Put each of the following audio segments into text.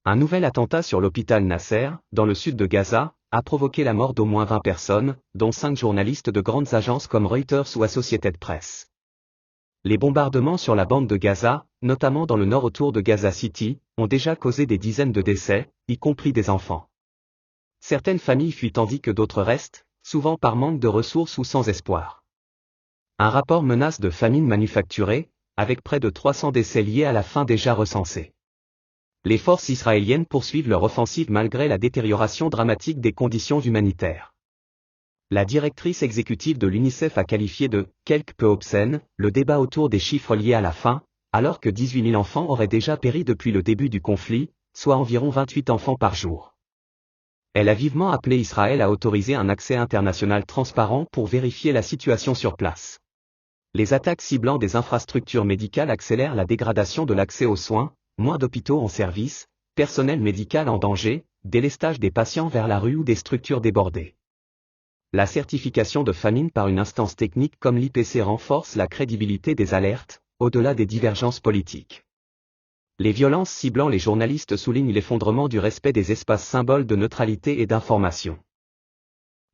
Un nouvel attentat sur l'hôpital Nasser, dans le sud de Gaza, a provoqué la mort d'au moins 20 personnes, dont 5 journalistes de grandes agences comme Reuters ou Associated Press. Les bombardements sur la bande de Gaza, notamment dans le nord autour de Gaza City, ont déjà causé des dizaines de décès, y compris des enfants. Certaines familles fuient tandis que d'autres restent, souvent par manque de ressources ou sans espoir. Un rapport menace de famine manufacturée, avec près de 300 décès liés à la faim déjà recensés. Les forces israéliennes poursuivent leur offensive malgré la détérioration dramatique des conditions humanitaires. La directrice exécutive de l'UNICEF a qualifié de « quelque peu obscène » le débat autour des chiffres liés à la faim, alors que 18 000 enfants auraient déjà péri depuis le début du conflit, soit environ 28 enfants par jour. Elle a vivement appelé Israël à autoriser un accès international transparent pour vérifier la situation sur place. Les attaques ciblant des infrastructures médicales accélèrent la dégradation de l'accès aux soins, moins d'hôpitaux en service, personnel médical en danger, délestage des patients vers la rue ou des structures débordées. La certification de famine par une instance technique comme l'IPC renforce la crédibilité des alertes, au-delà des divergences politiques. Les violences ciblant les journalistes soulignent l'effondrement du respect des espaces symboles de neutralité et d'information.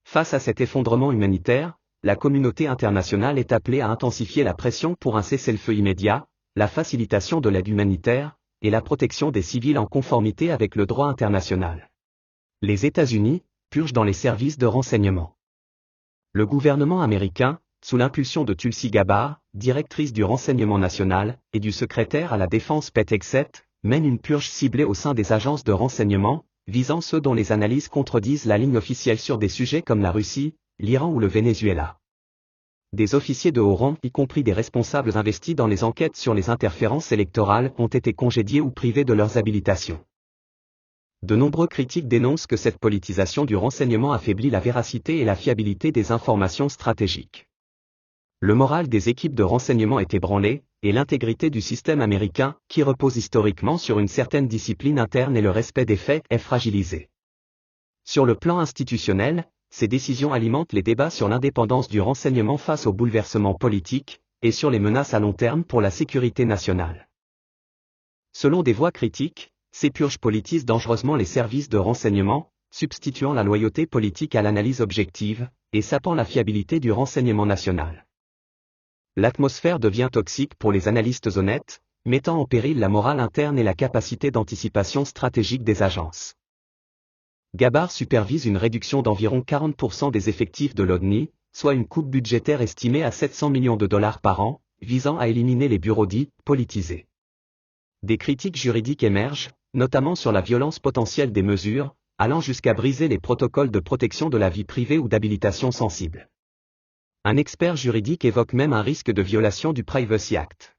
Face à cet effondrement humanitaire, la communauté internationale est appelée à intensifier la pression pour un cessez-le-feu immédiat, la facilitation de l'aide humanitaire, et la protection des civils en conformité avec le droit international. Les États-Unis purgent dans les services de renseignement. Le gouvernement américain, sous l'impulsion de Tulsi Gabbard, directrice du renseignement national, et du secrétaire à la défense Pete Hegseth, mène une purge ciblée au sein des agences de renseignement, visant ceux dont les analyses contredisent la ligne officielle sur des sujets comme la Russie, l'Iran ou le Venezuela. Des officiers de haut rang, y compris des responsables investis dans les enquêtes sur les interférences électorales, ont été congédiés ou privés de leurs habilitations. De nombreux critiques dénoncent que cette politisation du renseignement affaiblit la véracité et la fiabilité des informations stratégiques. Le moral des équipes de renseignement est ébranlé, et l'intégrité du système américain, qui repose historiquement sur une certaine discipline interne et le respect des faits, est fragilisé. Sur le plan institutionnel, ces décisions alimentent les débats sur l'indépendance du renseignement face aux bouleversements politiques, et sur les menaces à long terme pour la sécurité nationale. Selon des voix critiques, ces purges politisent dangereusement les services de renseignement, substituant la loyauté politique à l'analyse objective, et sapant la fiabilité du renseignement national. L'atmosphère devient toxique pour les analystes honnêtes, mettant en péril la morale interne et la capacité d'anticipation stratégique des agences. Gabbard supervise une réduction d'environ 40% des effectifs de l'ONU, soit une coupe budgétaire estimée à 700 millions de dollars par an, visant à éliminer les bureaux dits « politisés ». Des critiques juridiques émergent, notamment sur la violence potentielle des mesures, allant jusqu'à briser les protocoles de protection de la vie privée ou d'habilitation sensible. Un expert juridique évoque même un risque de violation du Privacy Act.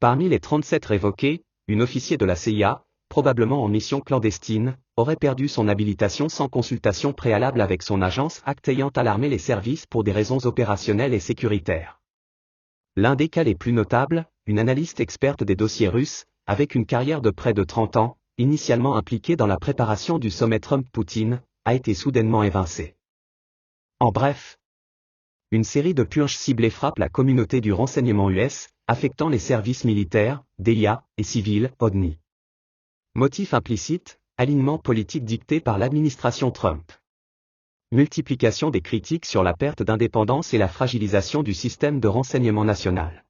Parmi les 37 révoqués, une officier de la CIA, probablement en mission clandestine, aurait perdu son habilitation sans consultation préalable avec son agence, acte ayant alarmé les services pour des raisons opérationnelles et sécuritaires. L'un des cas les plus notables, une analyste experte des dossiers russes, avec une carrière de près de 30 ans, initialement impliquée dans la préparation du sommet Trump-Poutine, a été soudainement évincée. En bref, une série de purges ciblées frappe la communauté du renseignement US, affectant les services militaires, DIA, et civils, ODNI. Motif implicite, alignement politique dicté par l'administration Trump. Multiplication des critiques sur la perte d'indépendance et la fragilisation du système de renseignement national.